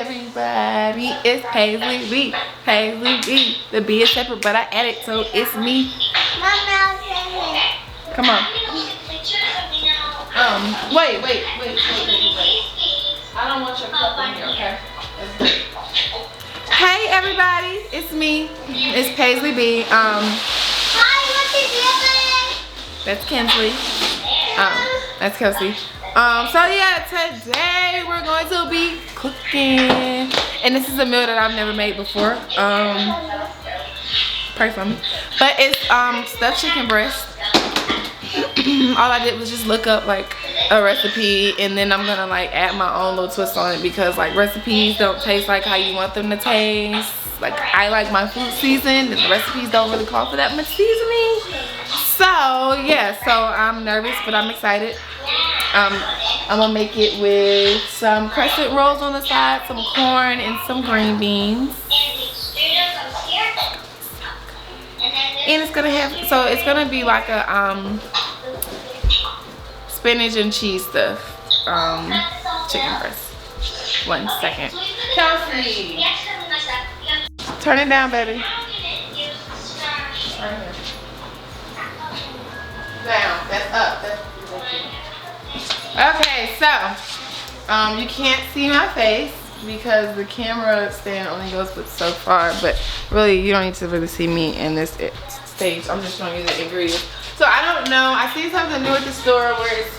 everybody, it's PaisliB, PaisliB. The B is separate, but I added, so it's me. Come on. Wait. I don't want your cup in here, okay? Hey everybody, it's me. It's PaisliB. Hi, what's your name? That's Kinsley. That's Kelsey. So yeah, today we're going to be cooking, and this is a meal that I've never made before. Pray for me. But it's stuffed chicken breast. All I did was just look up like a recipe, and then I'm gonna like add my own little twist on it, because like recipes don't taste like how you want them to taste. Like I like my food seasoned, and the recipes don't really call for that much seasoning. So yeah, so I'm nervous, but I'm excited. I'm gonna make it with some crescent rolls on the side, some corn, and some green beans. And it's gonna have, so it's gonna be like a spinach and cheese stuff chicken breast. 1 second. Kelsey, turn it down, baby. Right here. Down. That's up. That's okay. So you can't see my face because the camera stand only goes but so far, but really you don't need to really see me in this stage. I'm just showing you the ingredients. So I don't know, I see something new at the store where it's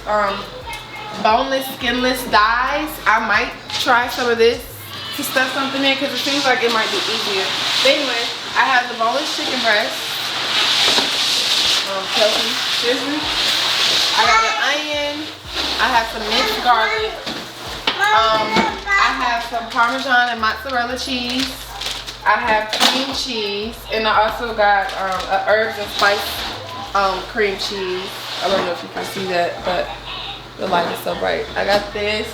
boneless, skinless thighs. I might try some of this to stuff something in, because it seems like it might be easier. But anyway, I have the boneless chicken breast. Kelsey, seriously? I got an onion. I have some minced garlic. I have some Parmesan and mozzarella cheese. I have cream cheese, and I also got a herbs and spice cream cheese. I don't know if you can see that, but the light is so bright. I got this.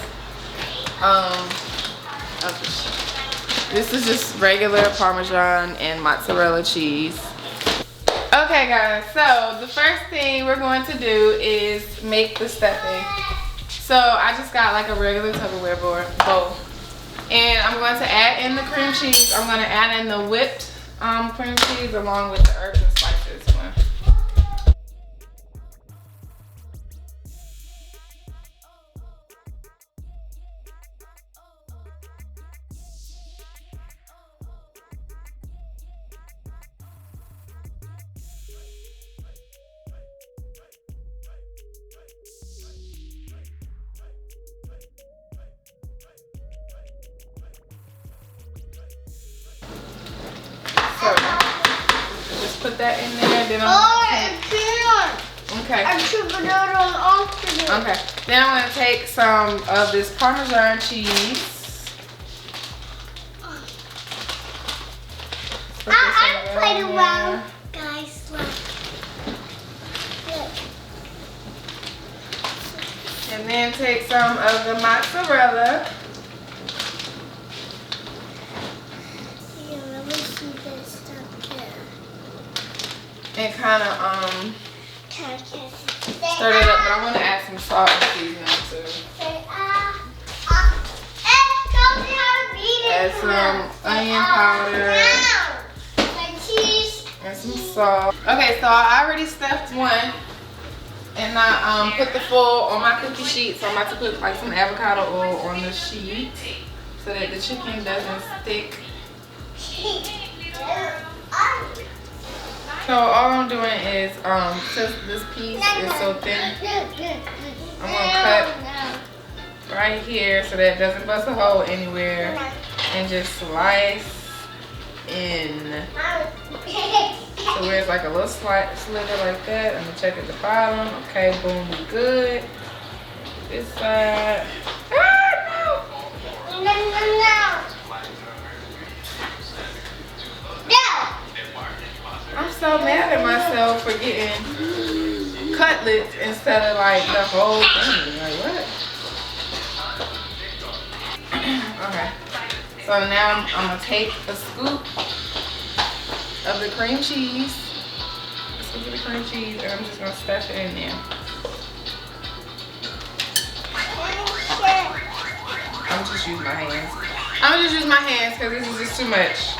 This is just regular Parmesan and mozzarella cheese. Okay guys, so the first thing we're going to do is make the stuffing. So I just got like a regular Tupperware bowl. And I'm going to add in the cream cheese. I'm going to add in the whipped cream cheese along with the herbs and spices one. So just put that in there. Then Okay. Then I'm gonna take some of this Parmesan cheese. I played around, guys. And then take some of the mozzarella. And kind of stir it up, but I want to add some salt and seasoning too. Add some onion powder and some salt. Okay, so I already stuffed one, and I put the full on my cookie sheet. So I'm about to put like some avocado oil on the sheet so that the chicken doesn't stick. So all I'm doing is, since this piece is so thin, I'm gonna cut right here so that it doesn't bust a hole anywhere, and just slice in. So where it's like a little slither like that. I'm gonna check at the bottom. Okay, boom, we good. This side. I'm so mad at myself for getting cutlets instead of like the whole thing. Like what? Okay. So now I'm gonna take a scoop of the cream cheese. A scoop of the cream cheese, and I'm just gonna stuff it in there. I'm just using my hands. I'm gonna just use my hands because this is just too much.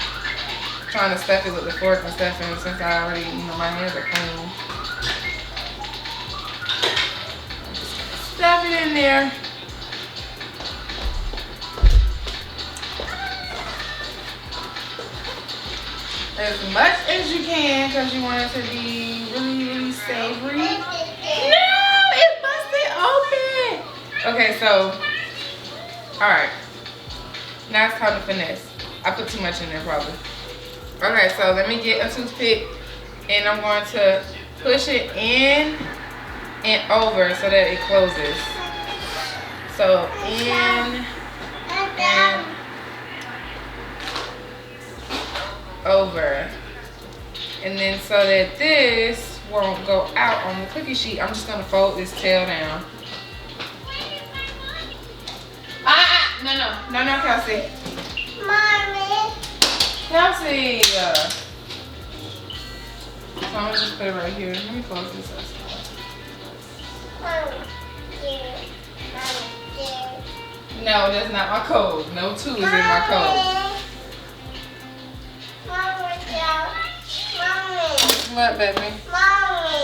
I'm trying to stuff it with the fork and stuff, and since I already, my hands are clean. I'm just gonna stuff it in there. As much as you can because you want it to be really, really savory. No, it's busted open. Okay, so, all right. Now it's time to finesse. I put too much in there probably. Okay, so let me get a toothpick and I'm going to push it in and over so that it closes. So in and over. And then so that this won't go out on the cookie sheet, I'm just gonna fold this tail down. No, Kelsey. Mommy. Kelsey. So I'm gonna just put it right here. Let me close this up. No, that's not my code. No 2 is in my code. What, baby? Mommy.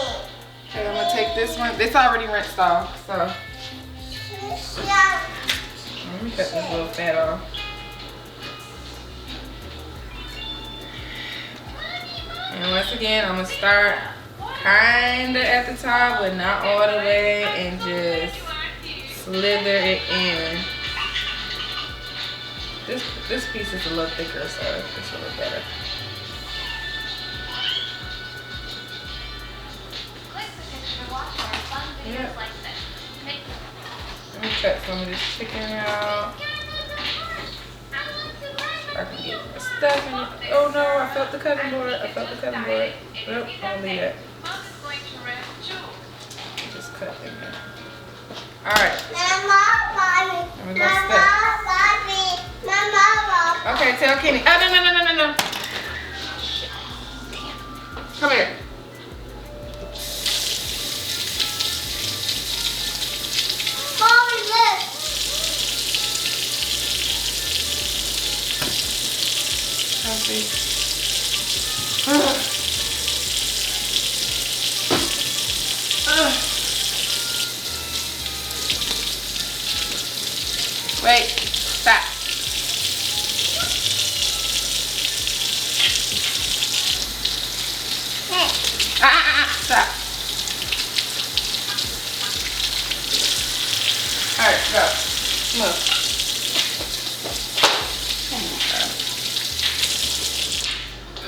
Okay, I'm gonna take this one. It's already rinsed off, so let me cut this little fat off. And once again, I'm gonna start kinda at the top, but not all the way, and just slither it in. This piece is a little thicker, so it's a little better. Yep. Let me cut some of this chicken out. I can get my stuff in it. Oh no, I felt the cutting board. Nope, I'll leave that. Just cut in there. Alright. I'm gonna go stuff. Okay, tell Kenny. Oh, no. Come here. Wait, stop. Stop. All right, go. Move.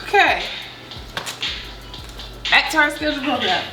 Okay. Back to our scheduled program.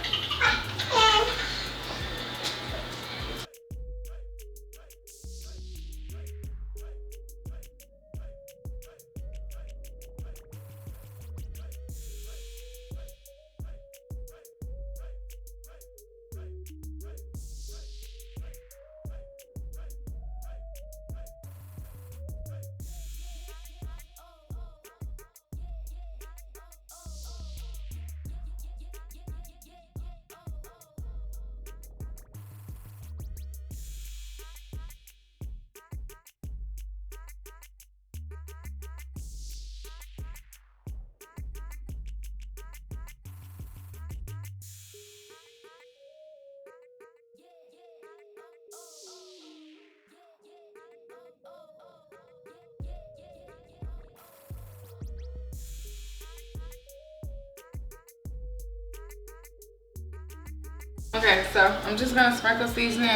Okay, so I'm just gonna sprinkle seasoning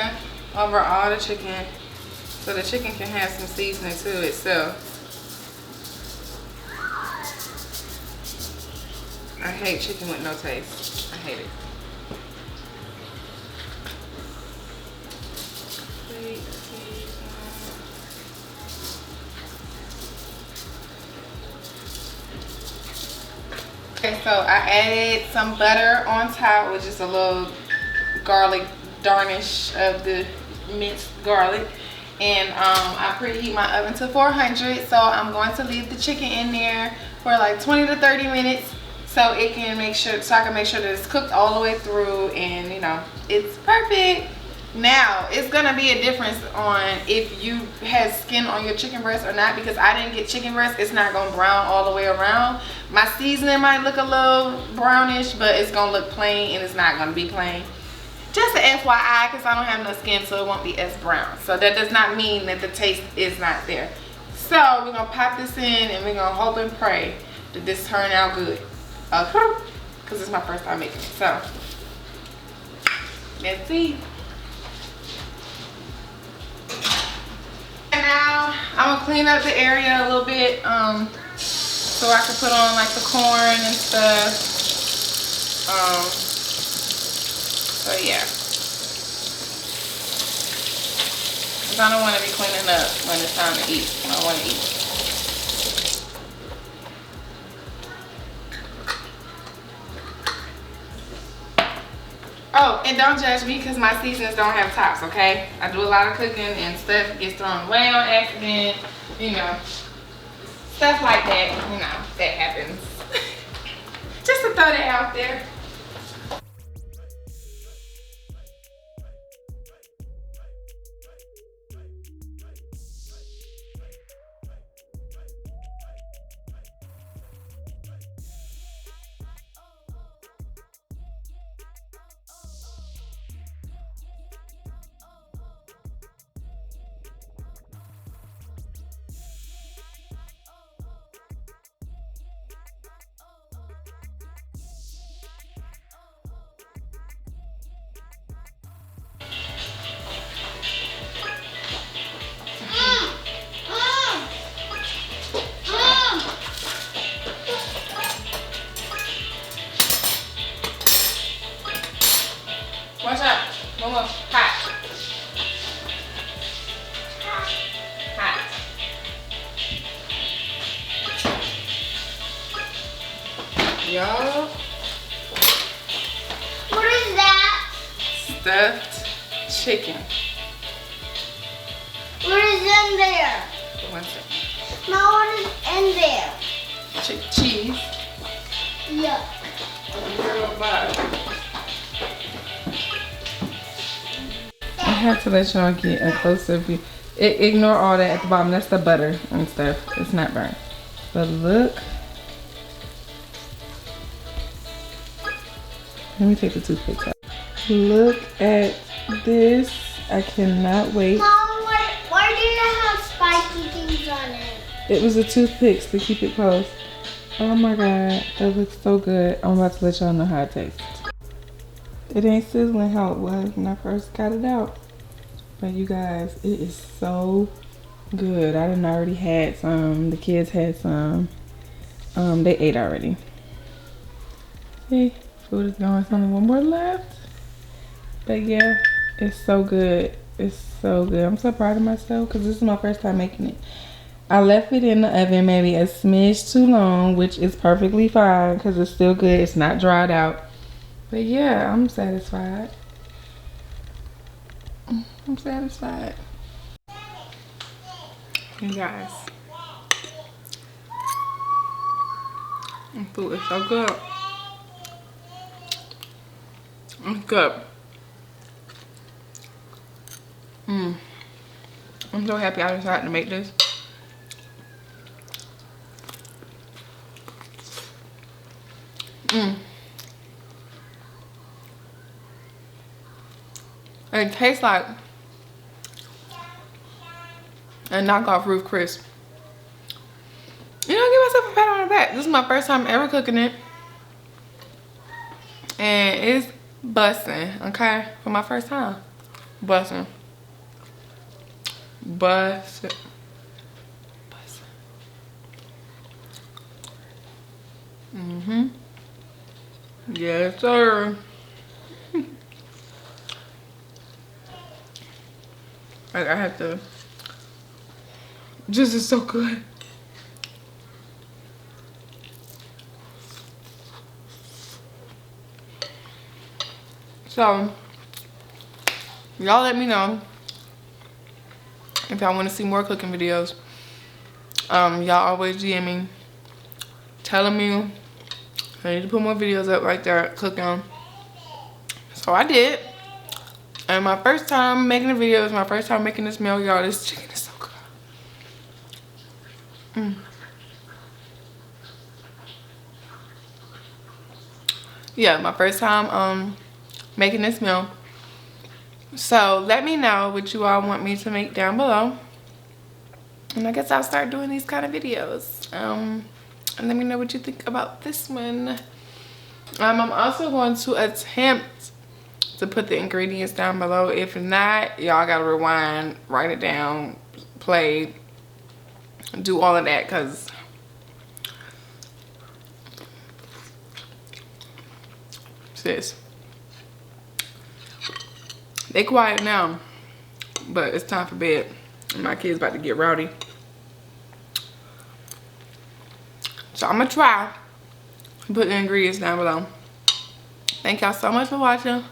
over all the chicken so the chicken can have some seasoning to itself. I hate chicken with no taste. I hate it. Okay, so I added some butter on top with just a little garlic garnish of the minced garlic, and I preheat my oven to 400, so I'm going to leave the chicken in there for like 20 to 30 minutes so it can make sure, so I can make sure that it's cooked all the way through, and you know, it's perfect. Now, it's gonna be a difference on if you had skin on your chicken breast or not, because I didn't get chicken breast. It's not gonna brown all the way around. My seasoning might look a little brownish, but it's gonna look plain, and it's not gonna be plain. Just an FYI, because I don't have no skin, so it won't be as brown. So that does not mean that the taste is not there. So we're gonna pop this in, and we're gonna hope and pray that this turn out good. Okay? Because it's my first time making it. So let's see. Now I'm gonna clean up the area a little bit so I can put on like the corn and stuff. So yeah, because I don't want to be cleaning up when it's time to eat. I want to eat. Oh, and don't judge me because my seasonings don't have tops, okay? I do a lot of cooking and stuff gets thrown away on accident, you know. Stuff like that, you know, that happens. Just to throw that out there. What's up? One more. Hot. Hot. Y'all. What is that? Stuffed chicken. What is in there? One second. No, what is in there? Cheese. Yeah. I have to let y'all get a closer view. Ignore all that at the bottom. That's the butter and stuff. It's not burnt. But look. Let me take the toothpicks out. Look at this. I cannot wait. Mom, why do you have spiky things on it? It was the toothpicks to keep it close. Oh my god. That looks so good. I'm about to let y'all know how it tastes. It ain't sizzling how it was when I first got it out. But you guys, it is so good. I done already had some. The kids had some. They ate already. Hey, food is going. There's only one more left. But yeah, it's so good. It's so good. I'm so proud of myself because this is my first time making it. I left it in the oven maybe a smidge too long, which is perfectly fine because it's still good. It's not dried out. But yeah, I'm satisfied. I'm satisfied. You guys, the food is so good. It's good. I'm so happy I decided to make this. It tastes like a knockoff Ruth Chris. You know, give myself a pat on the back. This is my first time ever cooking it. And it's busting, okay? For my first time. Busting. Busting. Busting. Yes, sir. Like, I have to. This is so good. So, y'all let me know if y'all want to see more cooking videos. Y'all always DM me, telling me I need to put more videos up right there cooking. So I did. And my first time making a video, it's my first time making this meal, y'all. This chicken is so good. Yeah, my first time making this meal. So let me know what you all want me to make down below. And I guess I'll start doing these kind of videos. And let me know what you think about this one. I'm also going to attempt to put the ingredients down below. If not, y'all gotta rewind, write it down, play, do all of that, because sis, they quiet now, but it's time for bed. My kid's about to get rowdy. So I'm gonna try to put the ingredients down below. Thank y'all so much for watching.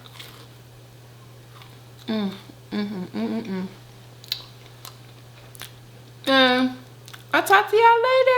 And I'll talk to y'all later.